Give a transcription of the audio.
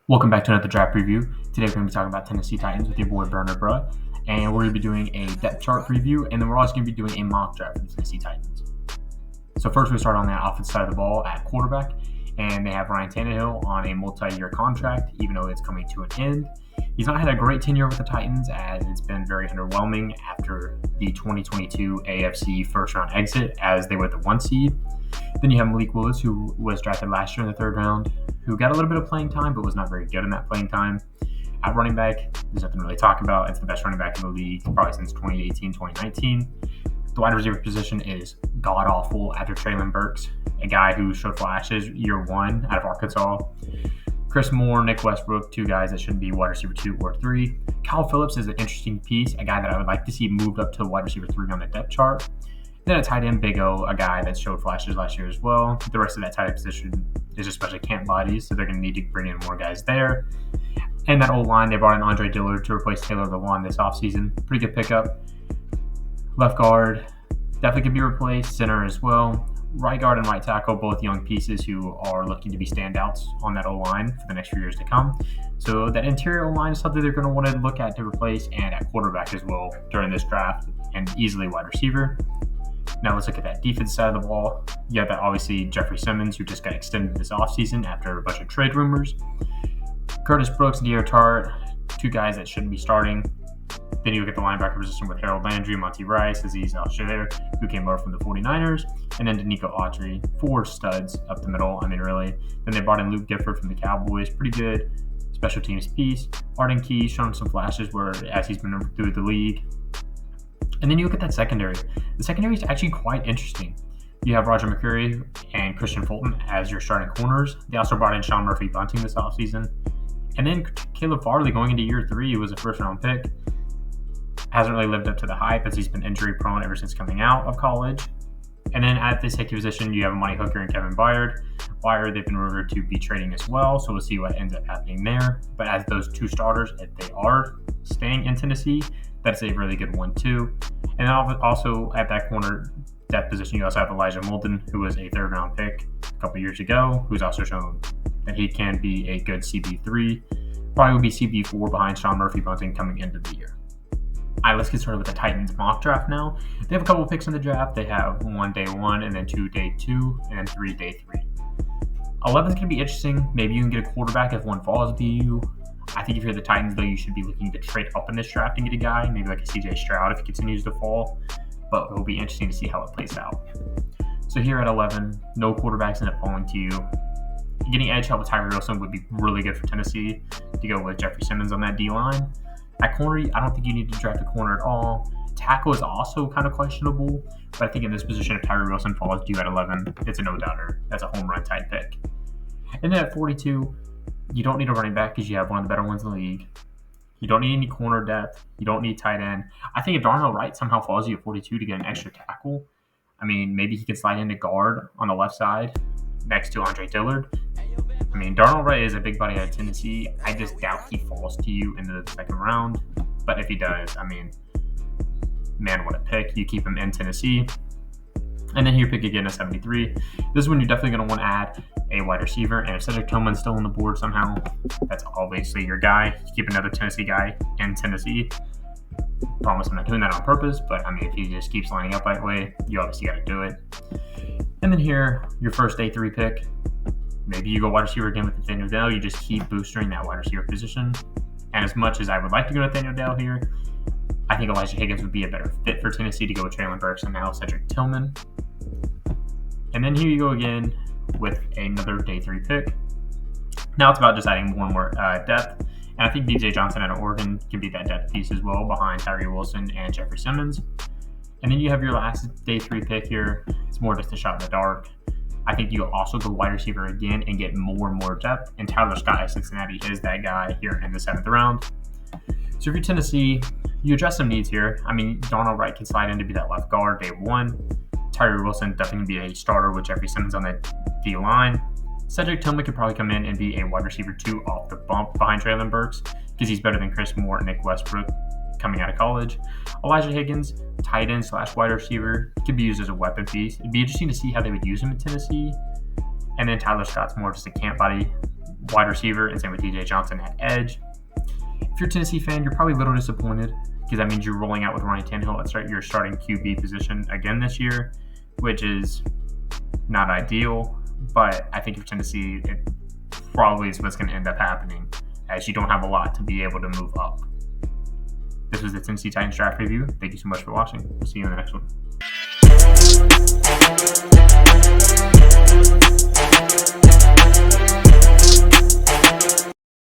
Welcome back to another draft review. Today we're going to be talking about Tennessee Titans with your boy Burner Bruh, and we're going to be doing a depth chart review, and then we're also going to be doing a mock draft for the Tennessee Titans. So first we start on that offensive side of the ball at quarterback, and they have Ryan Tannehill on a multi-year contract, even though it's coming to an end. He's not had a great tenure with the Titans, as it's been very underwhelming after the 2022 AFC first-round exit, as they were the 1 seed. Then you have Malik Willis, who was drafted last year in the 3rd round, who got a little bit of playing time, but was not very good in that playing time. At running back, there's nothing to really talk about. It's the best running back in the league, probably since 2018, 2019. The wide receiver position is god-awful after Traylon Burks, a guy who showed flashes year 1 out of Arkansas. Chris Moore, Nick Westbrook, 2 guys that should be wide receiver 2 or 3. Kyle Phillips is an interesting piece, a guy that I would like to see moved up to wide receiver 3 on the depth chart. Then a tight end, Big O, a guy that showed flashes last year as well. The rest of that tight end position is just a bunch of camp bodies, so they're going to need to bring in more guys there. And that old line, they brought in Andre Dillard to replace Taylor Lewan this offseason. Pretty good pickup. Left guard, definitely could be replaced. Center as well. Right guard and right tackle, both young pieces who are looking to be standouts on that O-line for the next few years to come. So that interior O-line is something they're going to want to look at to replace, and at quarterback as well during this draft, and easily wide receiver. Now let's look at that defense side of the ball. You have that obviously Jeffrey Simmons, who just got extended this offseason after a bunch of trade rumors. Curtis Brooks and De'Aaron Tart, 2 guys that shouldn't be starting. Then you look at the linebacker position with Harold Landry, Monty Rice, Azeez Al-Shaair, who came over from the 49ers, and then Danico Autry, 4 studs up the middle. Really. Then they brought in Luke Gifford from the Cowboys, pretty good special teams piece. Arden Key showing some flashes as he's been through the league. And then you look at that secondary. The secondary is actually quite interesting. You have Roger McCreary and Christian Fulton as your starting corners. They also brought in Sean Murphy-Bunting this offseason. And then Caleb Farley going into year 3 was a first-round pick. Hasn't really lived up to the hype as he's been injury-prone ever since coming out of college. And then at the safety position, you have Monty Hooker and Kevin Byard. Byard, they've been rumored to be trading as well, so we'll see what ends up happening there. But as those 2 starters, if they are staying in Tennessee, that's a really good one too. And also at that corner depth position, you also have Elijah Molden, who was a 3rd-round pick a couple years ago, who's also shown that he can be a good CB3. Probably would be CB4 behind Sean Murphy-Bunting coming into the year. All right, let's get started with the Titans mock draft now. They have a couple picks in the draft. They have 1 day 1, and then 2 day 2, and then 3 day 3. 11 is going to be interesting. Maybe you can get a quarterback if one falls to you. I think if you're the Titans, though, you should be looking to trade up in this draft and get a guy, maybe like a CJ Stroud if he continues to fall. But it will be interesting to see how it plays out. So here at 11, no quarterbacks end up falling to you. Getting edge help with Tyree Wilson would be really good for Tennessee to go with Jeffrey Simmons on that D-line. At corner, I don't think you need to draft a corner at all. Tackle is also kind of questionable, but I think in this position, if Tyree Wilson falls to you at 11, it's a no-doubter. That's a home run type pick. And then at 42, you don't need a running back because you have one of the better ones in the league. You don't need any corner depth. You don't need tight end. I think if Darnell Wright somehow falls to you at 42 to get an extra tackle, maybe he can slide into guard on the left side next to Andre Dillard. Darnell Wright is a big body out of Tennessee. I just doubt he falls to you into the 2nd round. But if he does, man, what a pick. You keep him in Tennessee. And then here pick again at 73. This is when you're definitely going to want to add a wide receiver. And if Cedric Tillman's still on the board somehow, that's obviously your guy. You keep another Tennessee guy in Tennessee. Promise I'm not doing that on purpose, but if he just keeps lining up that way, you obviously got to do it. And then here, your first day 3 pick. Maybe you go wide receiver again with Nathaniel Dell. You just keep boosting that wide receiver position. And as much as I would like to go Nathaniel Dell here, I think Elijah Higgins would be a better fit for Tennessee to go with Traylon Burks and now Cedric Tillman. And then here you go again with another day 3 pick. Now it's about just adding more depth. And I think DJ Johnson out of Oregon can be that depth piece as well behind Tyree Wilson and Jeffrey Simmons. And then you have your last day 3 pick here. It's more just a shot in the dark. I think you also go wide receiver again and get more and more depth. And Tyler Scott of Cincinnati is that guy here in the 7th round. So if you're Tennessee, you address some needs here. Darnell Wright can slide in to be that left guard day 1. Tyree Wilson definitely be a starter with Jeffrey Simmons on that D-line. Cedric Tillman could probably come in and be a wide receiver 2 off the bump behind Traylon Burks because he's better than Chris Moore and Nick Westbrook coming out of college. Elijah Higgins, tight end / wide receiver, could be used as a weapon piece. It'd be interesting to see how they would use him in Tennessee. And then Tyler Scott's more just a camp body wide receiver, and same with DJ Johnson at edge. If you're a Tennessee fan, you're probably a little disappointed because that means you're rolling out with Ryan Tannehill at your starting QB position again this year, which is not ideal. But I think for Tennessee, it probably is what's going to end up happening, as you don't have a lot to be able to move up. This was the Tennessee Titans draft review. Thank you so much for watching. We'll see you in the next one.